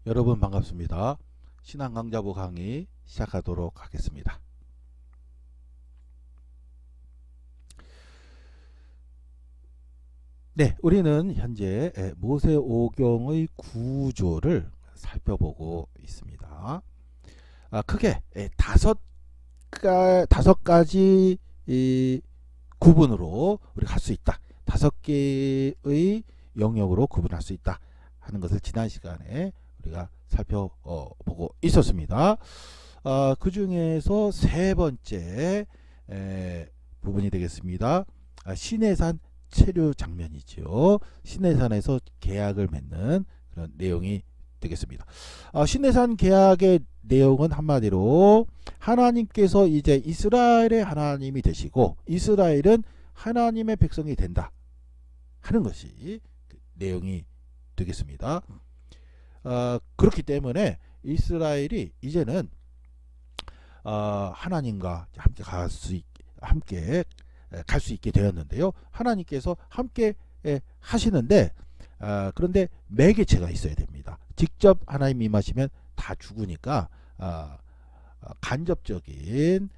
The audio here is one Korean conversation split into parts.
여러분 반갑습니다. 신앙강좌부 강의 시작하도록 하겠습니다. 네, 우리는 현재 모세오경의 구조를 살펴보고 있습니다. 크게 다섯 가지 구분으로 우리가 할 수 있다. 5개의 영역으로 구분할 수 있다 하는 것을 지난 시간에 우리가 살펴보고 있었습니다. 그 중에서 세 번째 부분이 되겠습니다. 시내산 체류 장면이죠. 시내산에서 계약을 맺는 그런 내용이 되겠습니다. 시내산 계약의 내용은 한마디로 하나님께서 이제 이스라엘의 하나님이 되시고 이스라엘은 하나님의 백성이 된다 하는 것이 내용이 되겠습니다. 그렇기 때문에 이스라엘이 이제는 하나님과 함께 갈 수 있게 되었는데요. 하나님께서 함께 하시는데 그런데 매개체가 있어야 됩니다. 직접 하나님 임하시면 다 죽으니까 간접적인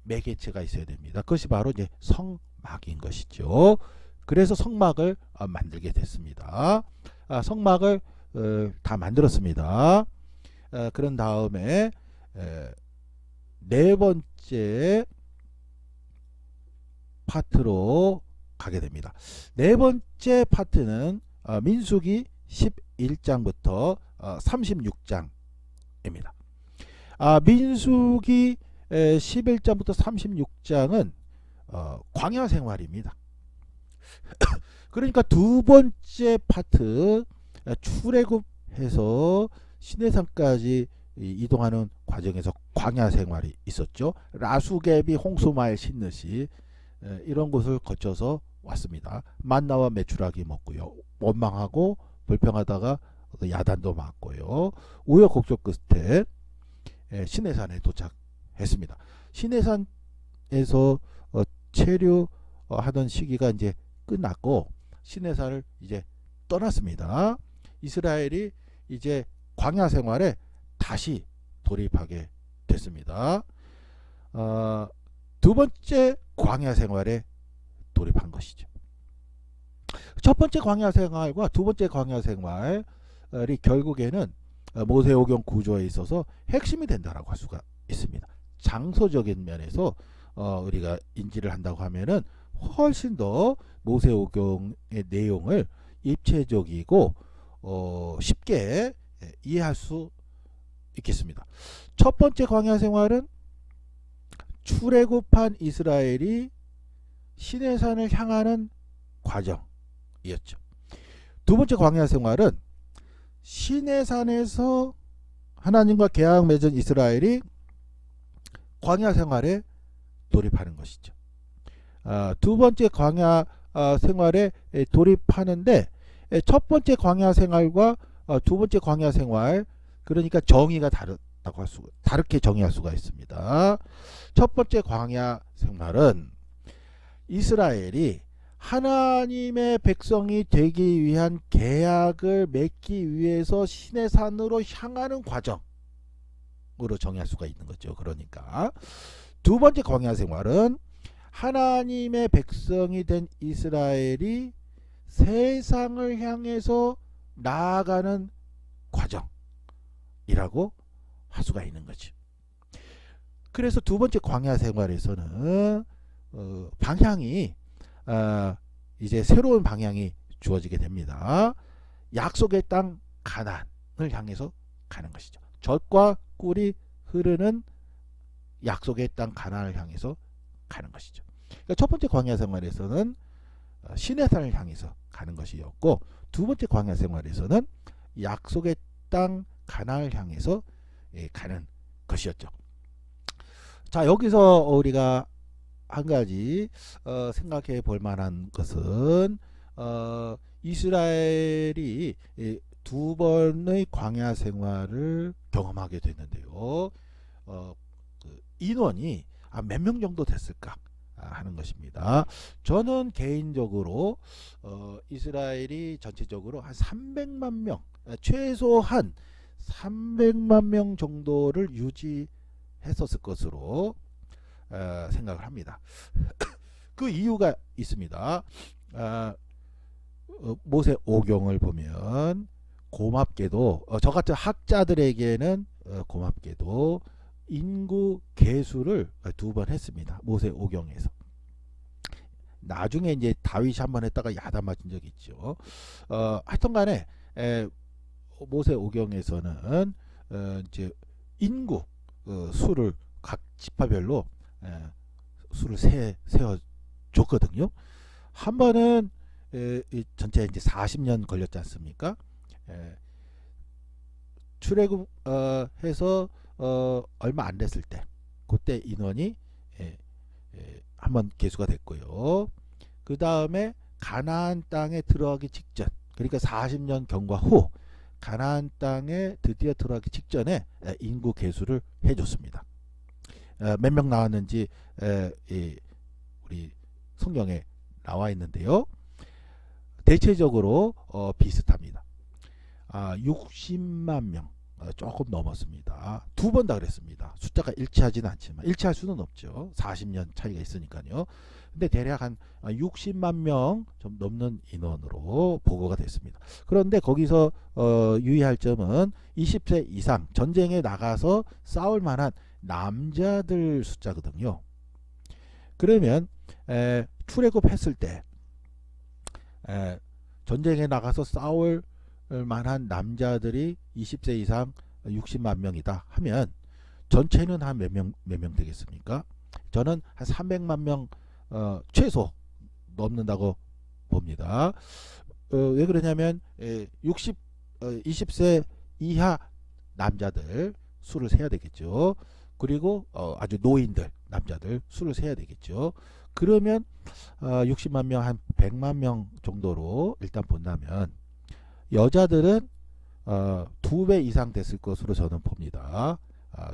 매개체가 있어야 됩니다. 그것이 바로 이제 성막인 것이죠. 그래서 성막을 만들게 됐습니다. 성막을 다 만들었습니다. 그런 다음에 네 번째 파트로 가게 됩니다. 네 번째 파트는 민수기 11장부터 36장입니다. 민수기 11장부터 36장은 광야 생활입니다. 그러니까 두 번째 파트 출애굽해서 시내산까지 이동하는 과정에서 광야 생활이 있었죠. 라수개비 홍수마일 신느시 이런 곳을 거쳐서 왔습니다. 만나와 메추라기 먹고요. 원망하고 불평하다가 야단도 맞고요. 우여곡절 끝에 시내산에 도착했습니다. 시내산에서 체류하던 시기가 이제 끝났고 시내산을 이제 떠났습니다. 이스라엘이 이제 광야 생활에 다시 돌입하게 됐습니다. 두 번째 광야 생활에 돌입한 것이죠. 첫 번째 광야 생활과 두 번째 광야 생활이 결국에는 모세오경 구조에 있어서 핵심이 된다라고 할 수가 있습니다. 장소적인 면에서 우리가 인지를 한다고 하면은 훨씬 더 모세오경의 내용을 입체적이고 쉽게 이해할 수 있겠습니다. 첫 번째 광야 생활은 출애굽한 이스라엘이 시내산을 향하는 과정이었죠. 두 번째 광야 생활은 시내산에서 하나님과 계약 맺은 이스라엘이 광야 생활에 돌입하는 것이죠. 두 번째 광야 생활에 돌입하는데 첫 번째 광야 생활과 두 번째 광야 생활 그러니까 정의가 다르게 정의할 수가 있습니다. 첫 번째 광야 생활은 이스라엘이 하나님의 백성이 되기 위한 계약을 맺기 위해서 시내산으로 향하는 과정으로 정의할 수가 있는 거죠. 그러니까 두 번째 광야 생활은 하나님의 백성이 된 이스라엘이 세상을 향해서 나아가는 과정이라고 할 수가 있는 거지. 그래서 두 번째 광야 생활에서는 방향이 이제 새로운 방향이 주어지게 됩니다. 약속의 땅 가나안을 향해서 가는 것이죠. 젖과 꿀이 흐르는 약속의 땅 가나안을 향해서 가는 것이죠. 그러니까 첫 번째 광야 생활에서는 시내산을 향해서 가는 것이었고 두 번째 광야 생활에서는 약속의 땅 가나안을 향해서 가는 것이었죠. 자, 여기서 우리가 한 가지 생각해 볼 만한 것은 이스라엘이 두 번의 광야 생활을 경험하게 됐는데요. 인원이 몇 명 정도 됐을까 하는 것입니다. 저는 개인적으로 이스라엘이 전체적으로 한 300만 명, 최소한 300만 명 정도를 유지했었을 것으로 생각을 합니다. 그 이유가 있습니다. 모세 오경을 보면 고맙게도 저 같은 학자들에게는 고맙게도 인구 계수를 2번 했습니다. 모세 오경에서. 나중에 이제 다윗이 한번 했다가 야단 맞은 적이 있죠. 하여튼간에 모세 오경에서는 이제 인구 수를 각 지파별로 수를 세워 줬거든요. 한 번은 전체 이제 40년 걸렸지 않습니까? 출애굽 해서 얼마 안 됐을 때 그때 인원이 한번 계수가 됐고요. 그 다음에 가나안 땅에 들어가기 직전, 그러니까 40년 경과 후 가나안 땅에 드디어 들어가기 직전에 인구 계수를 해줬습니다. 몇 명 나왔는지 우리 성경에 나와 있는데요. 대체적으로 비슷합니다. 60만 명 조금 넘었습니다. 2번 다 그랬습니다. 숫자가 일치하지는 않지만 일치할 수는 없죠. 40년 차이가 있으니까요. 근데 대략 한 60만 명 좀 넘는 인원으로 보고가 됐습니다. 그런데 거기서 유의할 점은 20세 이상 전쟁에 나가서 싸울 만한 남자들 숫자거든요. 그러면 출애굽했을 때 전쟁에 나가서 싸울 만한 남자들이 20세 이상 60만 명이다 하면 전체는 한 몇 명 되겠습니까? 저는 한 300만 명 최소 넘는다고 봅니다. 왜 그러냐면 20세 이하 남자들 수를 세야 되겠죠. 그리고 아주 노인들 남자들 수를 세야 되겠죠. 그러면 60만 명 한 100만 명 정도로 일단 본다면 여자들은 2배 이상 됐을 것으로 저는 봅니다.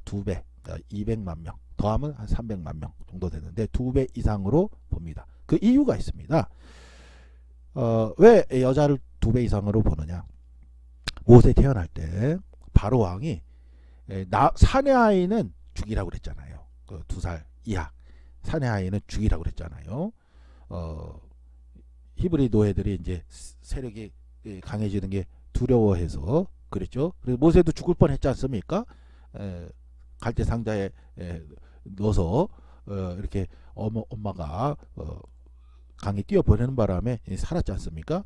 2배 200만 명 더하면 한 300만 명 정도 되는데 2배 이상으로 봅니다. 그 이유가 있습니다. 왜 여자를 2배 이상으로 보느냐? 모세 태어날 때 바로 왕이 사내 아이는 죽이라고 그랬잖아요. 그 2살 이하 사내 아이는 죽이라고 그랬잖아요. 히브리 노예들이 이제 세력이 강해지는 게 두려워해서 그랬죠. 그래서 모세도 죽을 뻔했지 않습니까? 갈대 상자에 넣어서 이렇게 엄마가 강에 뛰어 보내는 바람에 살았지 않습니까?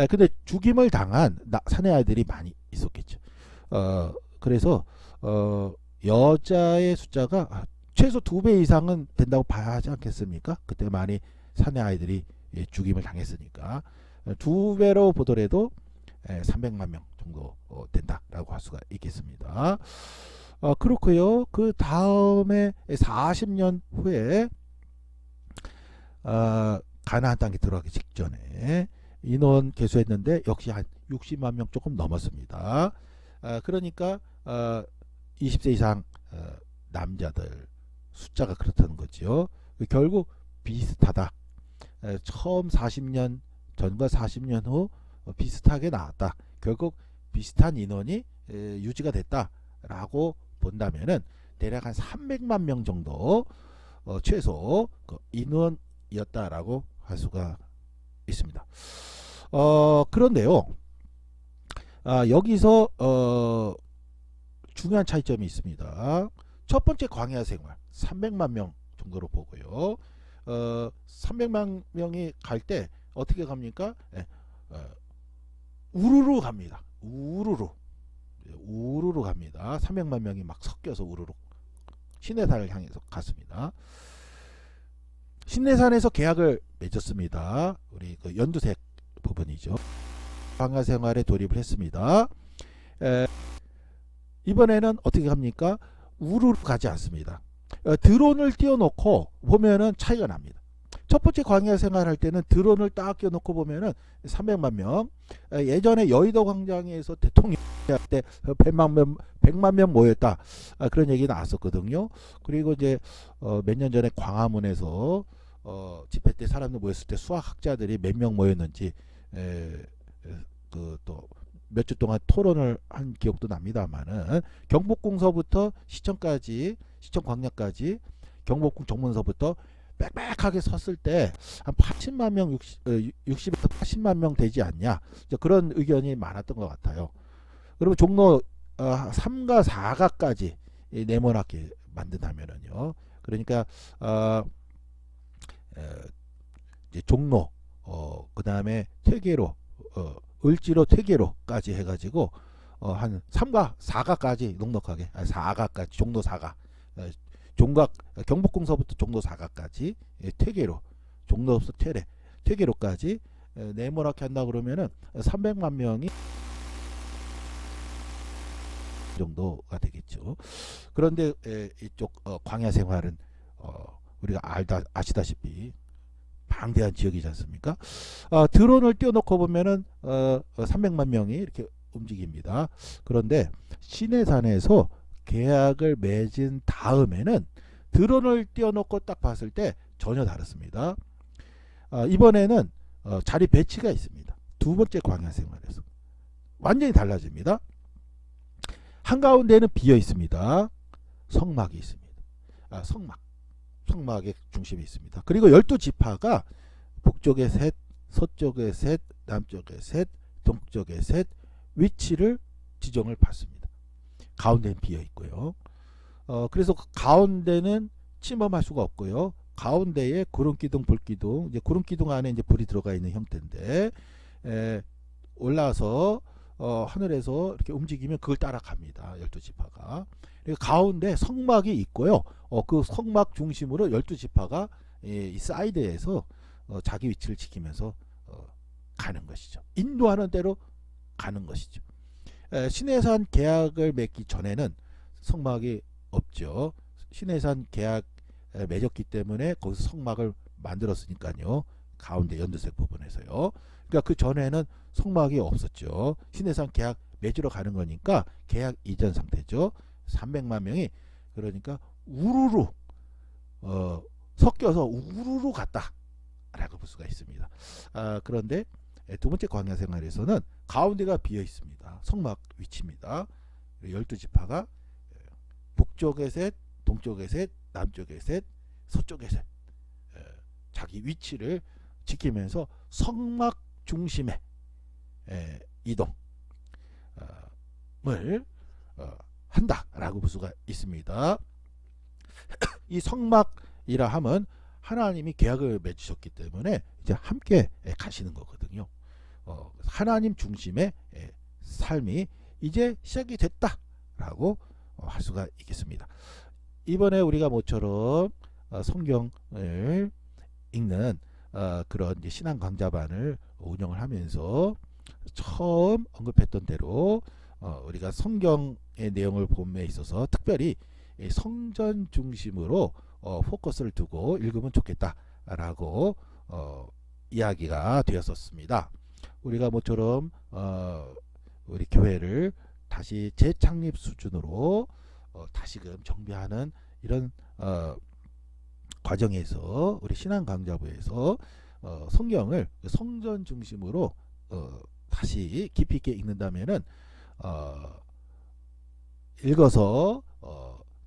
근데 죽임을 당한 사내 아이들이 많이 있었겠죠. 그래서 여자의 숫자가 최소 2배 이상은 된다고 봐야 하지 않겠습니까? 그때 많이 사내 아이들이 죽임을 당했으니까 2배로 보더라도 300만 명 정도 된다라고 할 수가 있겠습니다. 그렇고요. 그 다음에 40년 후에 가나안 땅에 들어가기 직전에 인원 계수했는데 역시 한 60만 명 조금 넘었습니다. 그러니까 20세 이상 남자들 숫자가 그렇다는 거죠. 결국 비슷하다. 처음 40년 전과 40년 후 비슷하게 나왔다. 결국 비슷한 인원이 유지가 됐다라고 본다면은 대략 한 300만 명 정도 최소 그 인원이었다라고 할 수가 있습니다. 그런데요. 여기서 중요한 차이점이 있습니다. 첫 번째 광야 생활 300만 명 정도로 보고요. 300만 명이 갈 때 어떻게 갑니까? 우르르 갑니다. 우르르 갑니다. 300만 명이 막 섞여서 우르르 시내산을 향해서 갔습니다. 시내산에서 계약을 맺었습니다. 우리 그 연두색 부분이죠. 광야 생활에 돌입을 했습니다. 이번에는 어떻게 합니까? 우르르 가지 않습니다. 드론을 띄워놓고 보면은 차이가 납니다. 첫 번째 광야 생활할 때는 드론을 딱 띄워놓고 보면은 300만 명. 예전에 여의도 광장에서 대통령 때 100만 명 모였다. 그런 얘기 나왔었거든요. 그리고 이제 몇 년 전에 광화문에서 집회 때 사람들 모였을 때 수학학자들이 몇 명 모였는지 그 또 몇 주 동안 토론을 한 기억도 납니다만은 경복궁서부터 시청까지 시청 광야까지 경복궁 정문서부터 빽빽하게 섰을 때 한 80만 명 60에서 80만 명 되지 않냐 그런 의견이 많았던 것 같아요. 그러면 종로 3가 4가까지 네모나게 만든다면은요. 그러니까 이제 종로 그 다음에 퇴계로 을지로 퇴계로까지 해가지고 한 3가 4가까지 넉넉하게 4가까지 종로 4가 종각 경복궁서부터 종로 4가까지 퇴계로 종로부터 퇴계로까지 네모나게 한다 그러면은 300만 명이 정도가 되겠죠. 그런데 이쪽 광야 생활은 우리가 아시다시피 방대한 지역이지 않습니까? 드론을 띄워놓고 보면은 300만 명이 이렇게 움직입니다. 그런데 시내산에서 계약을 맺은 다음에는 드론을 띄워놓고 딱 봤을 때 전혀 다릅니다. 이번에는 자리 배치가 있습니다. 두 번째 광야 생활에서 완전히 달라집니다. 한가운데는 비어 있습니다. 성막이 있습니다. 성막의 중심이 있습니다. 그리고 12지파가 북쪽에 셋, 서쪽에 셋, 남쪽에 셋, 동쪽에 셋 위치를 지정을 받습니다. 가운데는 비어 있고요. 그래서 가운데는 침범할 수가 없고요. 가운데에 구름기둥, 불기둥, 이제 구름기둥 안에 이제 불이 들어가 있는 형태인데 올라와서 하늘에서 이렇게 움직이면 그걸 따라갑니다. 12지파가. 가운데 성막이 있고요. 그 성막 중심으로 12지파가 이 사이드에서 자기 위치를 지키면서 가는 것이죠. 인도하는 대로 가는 것이죠. 신해산 계약을 맺기 전에는 성막이 없죠. 신해산 계약 맺었기 때문에 거기서 성막을 만들었으니까요. 가운데 연두색 부분에서요. 그러니까 그 전에는 성막이 없었죠. 신해산 계약 맺으러 가는 거니까 계약 이전 상태죠. 300만 명이 그러니까 우르르 섞여서 우르르 갔다라고 볼 수가 있습니다. 그런데 두 번째 광야 생활에서는 가운데가 비어 있습니다. 성막 위치입니다. 12지파가 북쪽에 셋, 동쪽에 셋, 남쪽에 셋, 서쪽에 셋 자기 위치를 지키면서 성막 중심에 이동을 한다라고 볼 수가 있습니다. 이 성막이라 함은 하나님이 계약을 맺으셨기 때문에 이제 함께 가시는 거거든요. 하나님 중심의 삶이 이제 시작이 됐다라고 할 수가 있겠습니다. 이번에 우리가 모처럼 성경을 읽는 그런 이제 신앙 강좌반을 운영을 하면서 처음 언급했던 대로 우리가 성경의 내용을 봄에 있어서 특별히 성전 중심으로 포커스를 두고 읽으면 좋겠다라고 이야기가 되었었습니다. 우리가 모처럼 우리 교회를 다시 재창립 수준으로 다시금 정비하는 이런 과정에서 우리 신앙 강좌부에서 성경을 성전 중심으로 다시 깊이 있게 읽는다면은 읽어서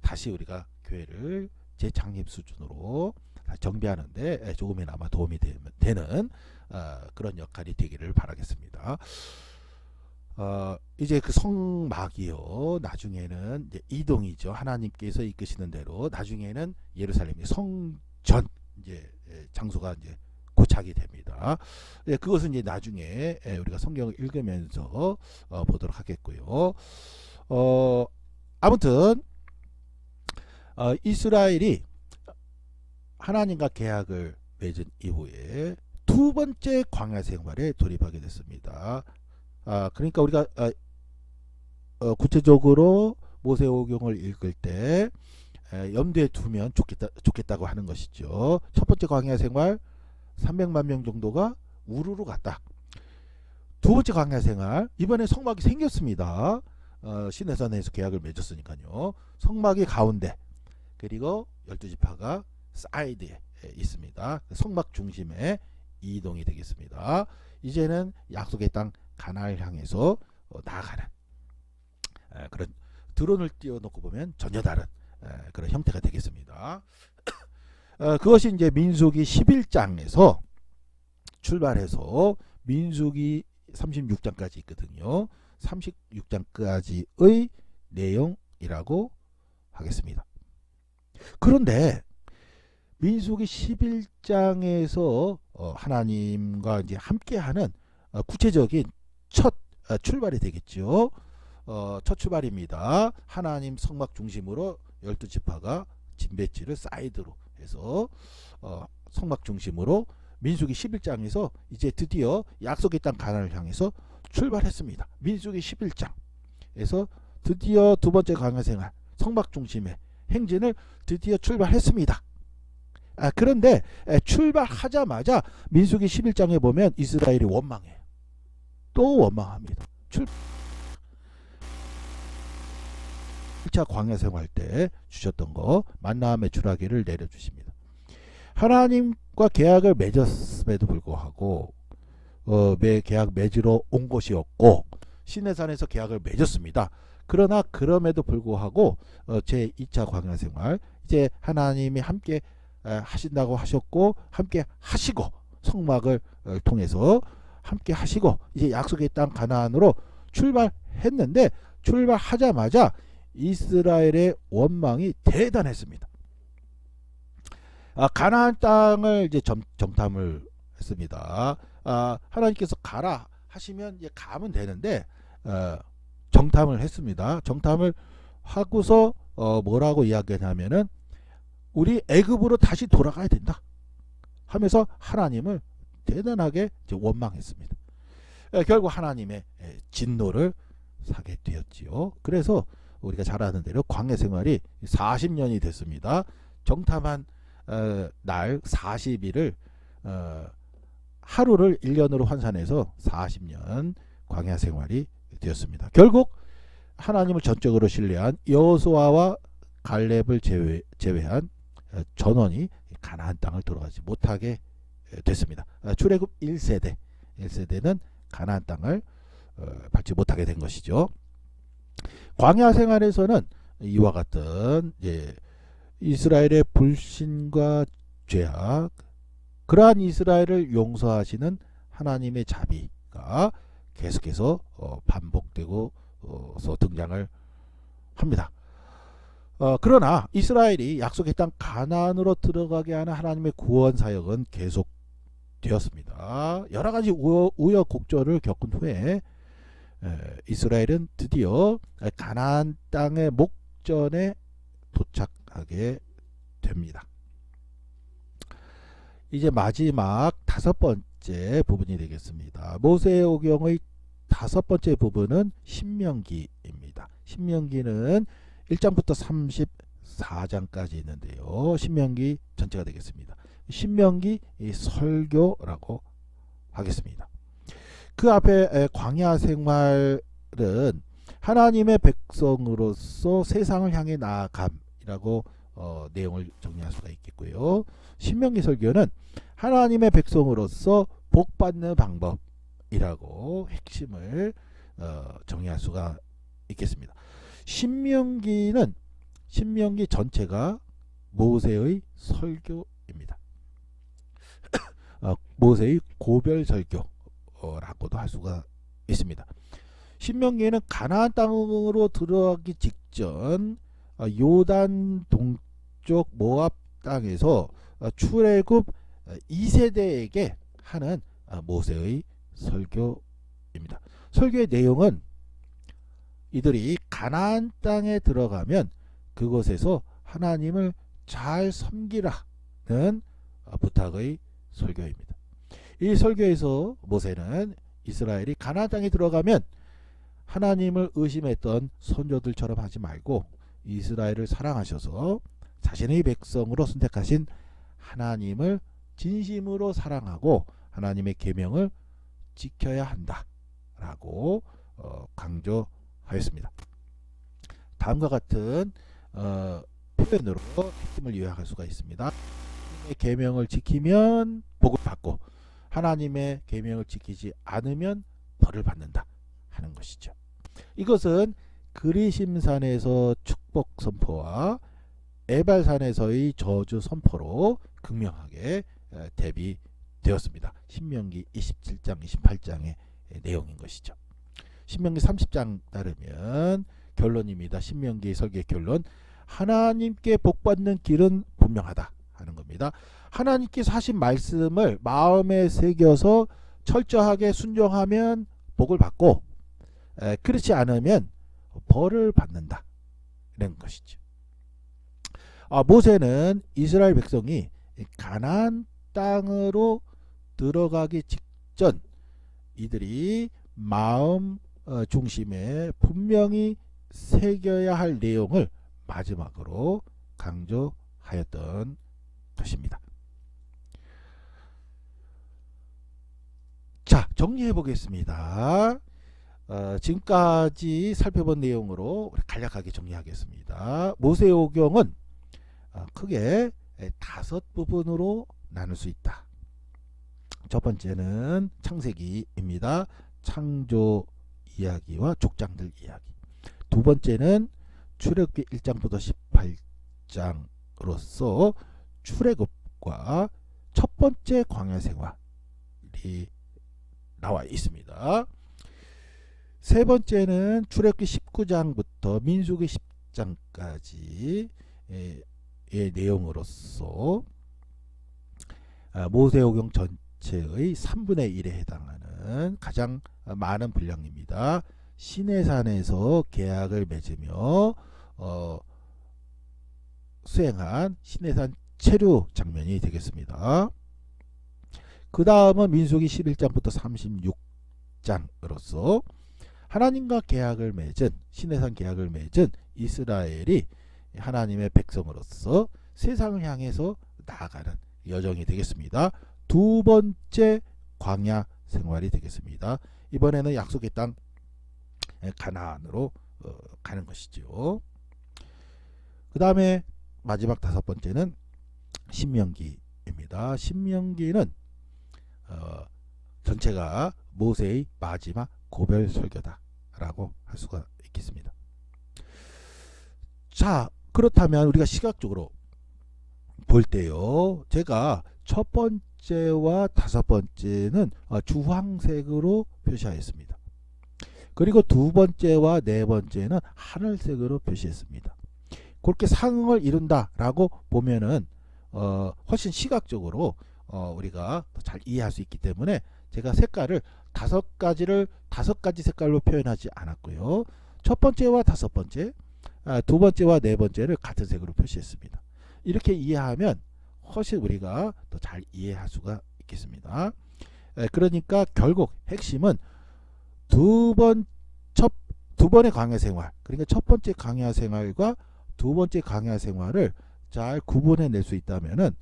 다시 우리가 교회를 재창립 수준으로 정비하는데 조금이나마 도움이 되는 그런 역할이 되기를 바라겠습니다. 이제 그 성막이요. 나중에는 이제 이동이죠. 하나님께서 이끄시는 대로 나중에는 예루살렘의 성전 이제 장소가 이제 고착이 됩니다. 그것은 이제 나중에 우리가 성경을 읽으면서 보도록 하겠고요. 아무튼 이스라엘이 하나님과 계약을 맺은 이후에 두 번째 광야 생활에 돌입하게 됐습니다. 그러니까 우리가 구체적으로 모세오경을 읽을 때 염두에 두면 좋겠다고 하는 것이죠. 첫 번째 광야 생활 300만 명 정도가 우르르 갔다. 두 번째 광야 생활 이번에 성막이 생겼습니다. 시내산에서 계약을 맺었으니까요. 성막이 가운데 그리고 12지파가 사이드에 있습니다. 성막 중심에 이동이 되겠습니다. 이제는 약속의 땅 가나안을 향해서 나아가는 그런 드론을 띄워놓고 보면 전혀 다른 그런 형태가 되겠습니다. 그것이 이제 민수기 11장에서 출발해서 민수기 36장까지 있거든요. 36장까지의 내용이라고 하겠습니다. 그런데 민수기 11장에서 하나님과 이제 함께하는 구체적인 첫 출발이 되겠죠. 첫 출발입니다. 하나님 성막 중심으로 12지파가 진배지를 사이드로 해서 성막 중심으로 민수기 11장에서 이제 드디어 약속의 땅 가나안을 향해서 출발했습니다. 민수기 11장에서 드디어 두 번째 광야생활 성막 중심의 행진을 드디어 출발했습니다. 그런데 출발하자마자 민수기 11장에 보면 이스라엘이 원망해요. 또 원망합니다. 1차 광야생활 때 주셨던 거 만나 메추라기를 내려주십니다. 하나님과 계약을 맺었음에도 불구하고 계약 맺으러 온 것이었고 시내산에서 계약을 맺었습니다. 그러나 그럼에도 불구하고 제2차 광야생활 이제 하나님이 함께 하신다고 하셨고 함께 하시고 성막을 통해서 함께 하시고 이제 약속의 땅 가나안으로 출발했는데 출발하자마자 이스라엘의 원망이 대단했습니다. 가나안 땅을 이제 정탐을 했습니다. 하나님께서 가라 하시면 이제 가면 되는데 정탐을 했습니다. 정탐을 하고서 뭐라고 이야기하냐면은 우리 애굽으로 다시 돌아가야 된다 하면서 하나님을 대단하게 이제 원망했습니다. 결국 하나님의 진노를 사게 되었지요. 그래서 우리가 잘 아는 대로 광야 생활이 40년이 됐습니다. 정탐한 날 40일을 하루를 1년으로 환산해서 40년 광야 생활이 되었습니다. 결국 하나님을 전적으로 신뢰한 여호수아와 갈렙을 제외한 전원이 가나안 땅을 들어가지 못하게 됐습니다. 출애굽 1세대는 가나안 땅을 밟지 못하게 된 것이죠. 광야 생활에서는 이와 같은 이스라엘의 불신과 죄악, 그러한 이스라엘을 용서하시는 하나님의 자비가 계속해서 반복되고서 등장을 합니다. 그러나 이스라엘이 약속의 땅 가나안으로 들어가게 하는 하나님의 구원 사역은 계속되었습니다. 여러 가지 우여곡절을 겪은 후에 이스라엘은 드디어 가나안 땅의 목전에 도착하게 됩니다. 이제 마지막 다섯 번째 부분이 되겠습니다. 모세오경의 다섯 번째 부분은 신명기입니다. 신명기는 1장부터 34장까지 있는데요. 신명기 전체가 되겠습니다. 신명기 설교라고 하겠습니다. 그 앞에 광야 생활은 하나님의 백성으로서 세상을 향해 나아감이라고 내용을 정리할 수가 있겠고요. 신명기 설교는 하나님의 백성으로서 복받는 방법이라고 핵심을 정리할 수가 있겠습니다. 신명기 전체가 모세의 설교입니다. 모세의 고별 설교라고도 할 수가 있습니다. 신명기에는 가나안 땅으로 들어가기 직전 요단 동쪽 모압 땅에서 출애굽 2세대에게 하는 모세의 설교입니다. 설교의 내용은 이들이 가나안 땅에 들어가면 그곳에서 하나님을 잘 섬기라는 부탁의 설교입니다. 이 설교에서 모세는 이스라엘이 가나안 땅에 들어가면 하나님을 의심했던 선조들처럼 하지 말고 이스라엘을 사랑하셔서 자신의 백성으로 선택하신 하나님을 진심으로 사랑하고 하나님의 계명을 지켜야 한다라고 강조하였습니다. 다음과 같은 표현으로 핵심을 요약할 수가 있습니다. 하나님의 계명을 지키면 복을 받고 하나님의 계명을 지키지 않으면 벌을 받는다. 하는 것이죠. 이것은 그리심산에서 축복 선포와 에발산에서의 저주 선포로 극명하게 대비되었습니다. 신명기 27장 28장의 내용인 것이죠. 신명기 30장 따르면 결론입니다. 신명기 설계 결론, 하나님께 복받는 길은 분명하다 하는 겁니다. 하나님께서 하신 말씀을 마음에 새겨서 철저하게 순종하면 복을 받고, 그렇지 않으면 벌을 받는다 이런 것이죠. 모세는 이스라엘 백성이 가나안 땅으로 들어가기 직전 이들이 마음 중심에 분명히 새겨야 할 내용을 마지막으로 강조하였던 것입니다. 자, 정리해 보겠습니다. 지금까지 살펴본 내용으로 간략하게 정리하겠습니다. 모세오경은 크게 5 부분으로 나눌 수 있다. 첫 번째는 창세기입니다. 창조 이야기와 족장들 이야기. 두 번째는 출애굽기 1장부터 18장으로서 출애굽과 첫 번째 광야 생활이 나와 있습니다. 세 번째는 출애굽기 19장부터 민수기 10장까지의 내용으로서 모세오경 전체의 3분의 1에 해당하는 가장 많은 분량입니다. 시내산에서 계약을 맺으며 수행한 시내산 체류 장면이 되겠습니다. 그 다음은 민수기 11장부터 36장으로서 하나님과 계약을 맺은, 시내산 계약을 맺은 이스라엘이 하나님의 백성으로서 세상을 향해서 나아가는 여정이 되겠습니다. 두 번째 광야 생활이 되겠습니다. 이번에는 약속의 땅 가나안으로 가는 것이죠. 그 다음에 마지막 5번째는 신명기입니다. 신명기는 전체가 모세의 마지막 고별 설교다라고 할 수가 있겠습니다. 자, 그렇다면 우리가 시각적으로 볼 때요, 제가 첫 번째와 5번째는 주황색으로 표시하였습니다. 그리고 두 번째와 네 번째는 하늘색으로 표시했습니다. 그렇게 상응을 이룬다라고 보면은 훨씬 시각적으로 우리가 잘 이해할 수 있기 때문에 제가 색깔을 5가지 색깔로 표현하지 않았고요. 첫 번째와 5번째, 두 번째와 네 번째를 같은 색으로 표시했습니다. 이렇게 이해하면 훨씬 우리가 더 잘 이해할 수가 있겠습니다. 그러니까 결국 핵심은 두 번의 광야 생활, 그러니까 첫 번째 광야 생활과 두 번째 광야 생활을 잘 구분해 낼 수 있다면은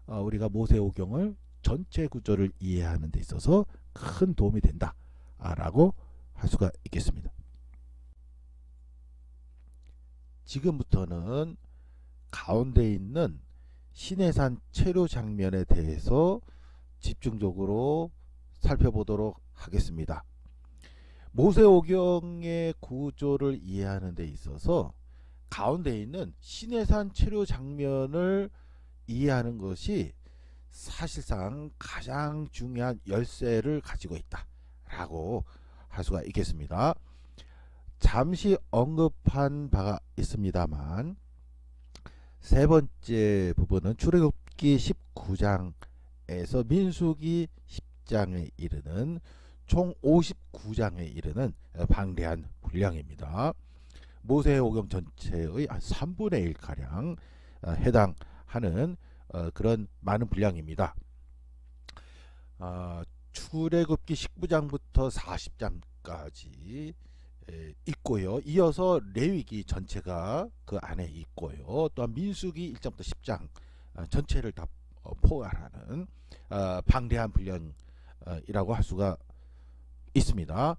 우리가 모세오경을 전체 구조를 이해하는 데 있어서 큰 도움이 된다라고 할 수가 있겠습니다. 지금부터는 가운데 있는 시내산 체류 장면에 대해서 집중적으로 살펴보도록 하겠습니다. 모세오경의 구조를 이해하는 데 있어서 가운데 있는 시내산 체류 장면을 이해하는 것이 사실상 가장 중요한 열쇠를 가지고 있다라고 할 수가 있겠습니다. 잠시 언급한 바가 있습니다만 세 번째 부분은 출애굽기 19장에서 민수기 10장에 이르는 총 59장에 이르는 방대한 분량입니다. 모세오경 전체의 한 3분의 1가량 해당하는 그런 많은 분량입니다. 출애굽기 19장부터 40장까지 있고요. 이어서 레위기 전체가 그 안에 있고요. 또한 민수기 1장부터 10장 전체를 다 포괄하는 방대한 분량이라고 할 수가 있습니다.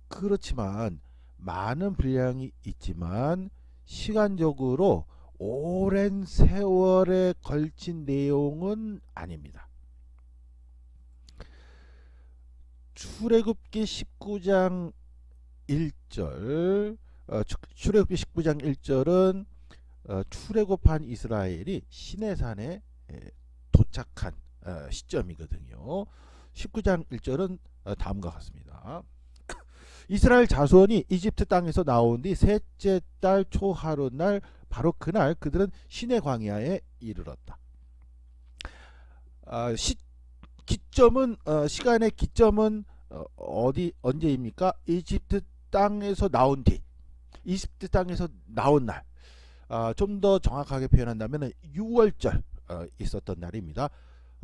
그렇지만 많은 분량이 있지만 시간적으로 오랜 세월에 걸친 내용은 아닙니다. 출애굽기 19장 1절, 출애굽기 19장 1절은 출애굽한 이스라엘이 시내산에 도착한 시점이거든요. 19장 1절은 다음과 같습니다. 이스라엘 자손이 이집트 땅에서 나온 뒤 셋째 달 초하룻날 바로 그날 그들은 시내 광야에 이르렀다. 시간의 기점은 언제입니까? 이집트 땅에서 나온 뒤, 이집트 땅에서 나온 날. 좀 더 정확하게 표현한다면 6월절 있었던 날입니다.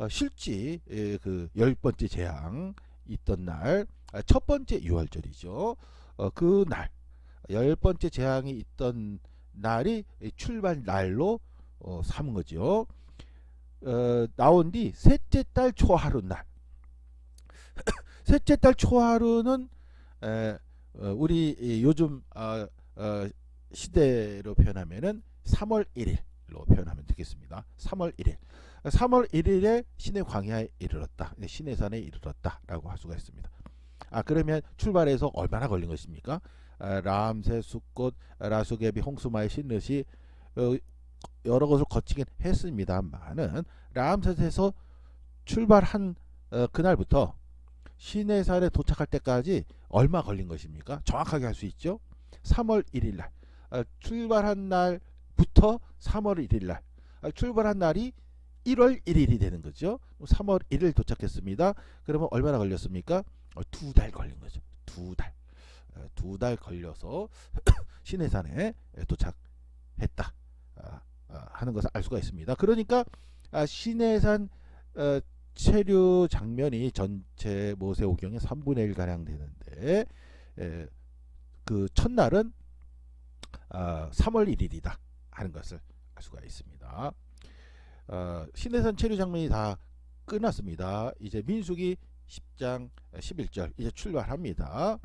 실제 그 10번째 재앙 있던 날, 첫 번째 6월절이죠. 그 날, 10번째 재앙이 있던 날이 출발 날로 삼은 거죠. 나온 뒤 셋째 달 초하루 날. 셋째 달 초하루는 우리 요즘 시대로 표현하면은 3월 1일로 표현하면 되겠습니다. 3월 1일. 3월 1일에 시내 광야에 이르렀다. 시내산에 이르렀다라고 할 수가 있습니다. 그러면 출발해서 얼마나 걸린 것입니까? 람세, 숫꽃, 라수게비, 홍수마의 신느시 여러 것을 거치긴 했습니다만은 람셋에서 출발한 그날부터 시내산에 도착할 때까지 얼마 걸린 것입니까? 정확하게 할 수 있죠. 3월 1일 날 출발한 날부터 3월 1일 날 출발한 날이 1월 1일이 되는 거죠. 3월 1일 도착했습니다. 그러면 얼마나 걸렸습니까? 2달 걸린 거죠. 2달. 2달 걸려서 시내산에 도착했다 하는 것을 알 수가 있습니다. 그러니까 시내산 체류 장면이 전체 모세오경의 3분의 1 가량 되는데 그 첫날은 3월 1일이다 하는 것을 알 수가 있습니다. 시내산 체류 장면이 다 끝났습니다. 이제 민수기 10장 11절 이제 출발합니다.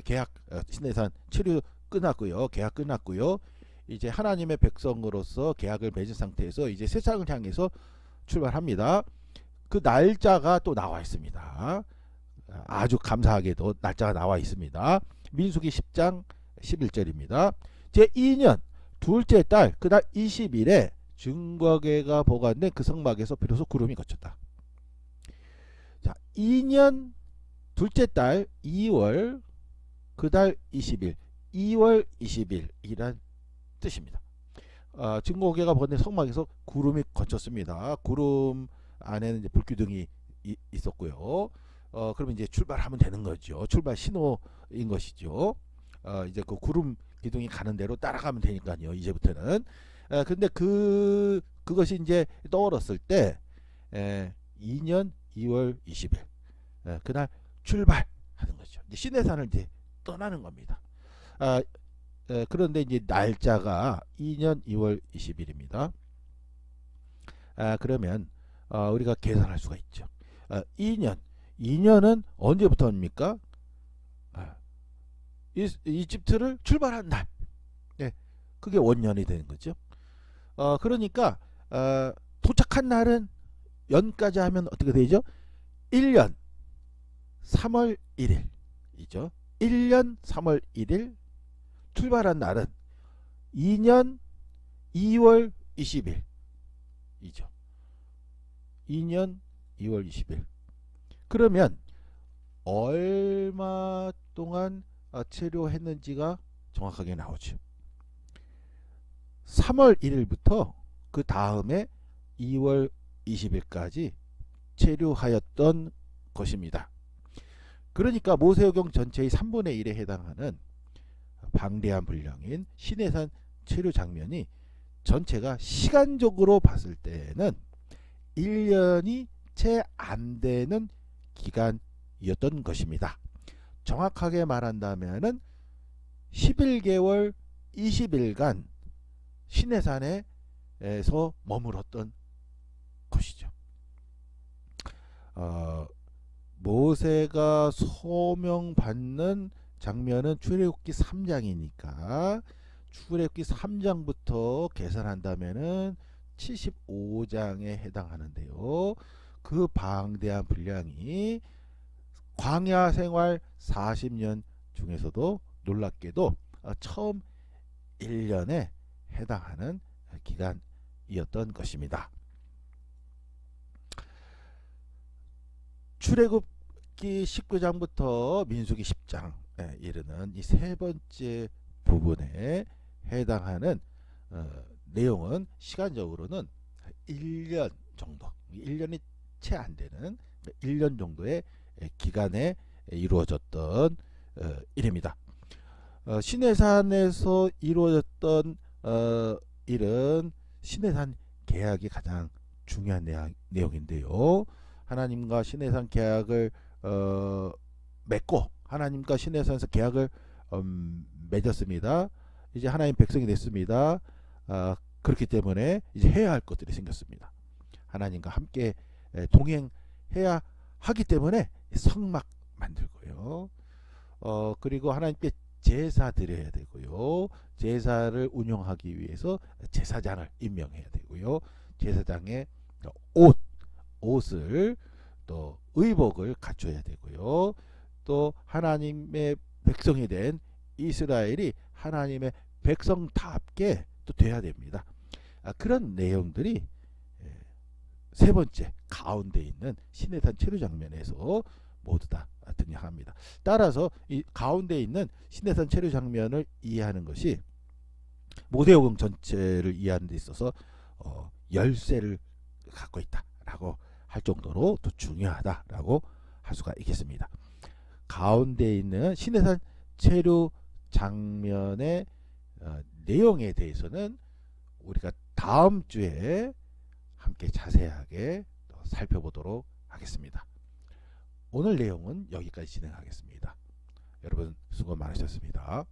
계약 시내산 체류 끝났고요. 계약 끝났고요. 이제 하나님의 백성으로서 계약을 맺은 상태에서 이제 세상을 향해서 출발합니다. 그 날짜가 또 나와 있습니다. 아주 감사하게도 날짜가 나와 있습니다. 민수기 10장 11절입니다. 제2년 둘째 달 그달 20일에 증거궤가 보관된 그 성막에서 비로소 구름이 거쳤다. 자, 2년 둘째 달 2월 그달 20일 2월 20일이란 뜻입니다. 증거궤가 보관된 성막에서 구름이 거쳤습니다. 구름 안에는 이제 불기둥이 있었고요. 그러면 이제 출발하면 되는 거죠. 출발 신호인 것이죠. 이제 그 구름 기둥이 가는 대로 따라가면 되니까요. 이제부터는. 근데 그것이 이제 떠올랐을 때 2년 2월 20일 그날 출발하는 거죠. 이제 시내산을 이제 떠나는 겁니다. 그런데 이제 날짜가 2년 2월 20일입니다. 그러면 우리가 계산할 수가 있죠. 2년은 언제부터입니까? 이집트를 출발한 날. 네, 그게 원년이 되는 거죠. 그러니까 도착한 날은 연까지 하면 어떻게 되죠? 1년 3월 1일이죠. 1년 3월 1일 출발한 날은 2년 2월 20일이죠. 2년 2월 20일. 그러면 얼마 동안 체류했는지가 정확하게 나오죠. 3월 1일부터 그 다음에 2월 20일까지 체류하였던 것입니다. 그러니까 모세오경 전체의 3분의 1에 해당하는 방대한 분량인 시내산 체류 장면이 전체가 시간적으로 봤을 때는 1년이 채 안 되는 기간이었던 것입니다. 정확하게 말한다면은 11개월 20일간 시내산에서 머물었던 것이죠. 모세가 소명받는 장면은 출애굽기 3장이니까 출애굽기 3장부터 계산한다면은 75장에 해당하는데요. 그 방대한 분량이 광야 생활 40년 중에서도 놀랍게도 처음 1년에 해당하는 기간이었던 것입니다. 출애굽기 19장부터 민수기 10장에 이르는 이 세 번째 부분에 해당하는 내용은 시간적으로는 1년 정도, 1년이 채 안 되는 1년 정도의 기간에 이루어졌던 일입니다. 시내산에서 이루어졌던 일은 시내산 계약이 가장 중요한 내용인데요. 하나님과 시내산 계약을 맺고 하나님과 시내산에서 계약을 맺었습니다. 이제 하나님 백성이 됐습니다. 그렇기 때문에 이제 해야 할 것들이 생겼습니다. 하나님과 함께 동행해야 하기 때문에 성막 만들고요. 그리고 하나님께 제사 드려야 되고요. 제사를 운영하기 위해서 제사장을 임명해야 되고요. 제사장의 옷을 또 의복을 갖춰야 되고요. 또 하나님의 백성이 된 이스라엘이 하나님의 백성답게 또 돼야 됩니다. 그런 내용들이 세 번째 가운데 있는 시내산 체류 장면에서 모두 다 등장합니다. 따라서 이 가운데 있는 시내산 체류 장면을 이해하는 것이 모세오경 전체를 이해하는 데 있어서 열쇠를 갖고 있다라고 할 정도로 또 중요하다라고 할 수가 있겠습니다. 가운데 있는 시내산 체류 장면의 내용에 대해서는 우리가 다음 주에 함께 자세하게 살펴보도록 하겠습니다. 오늘 내용은 여기까지 진행하겠습니다. 여러분 수고 많으셨습니다.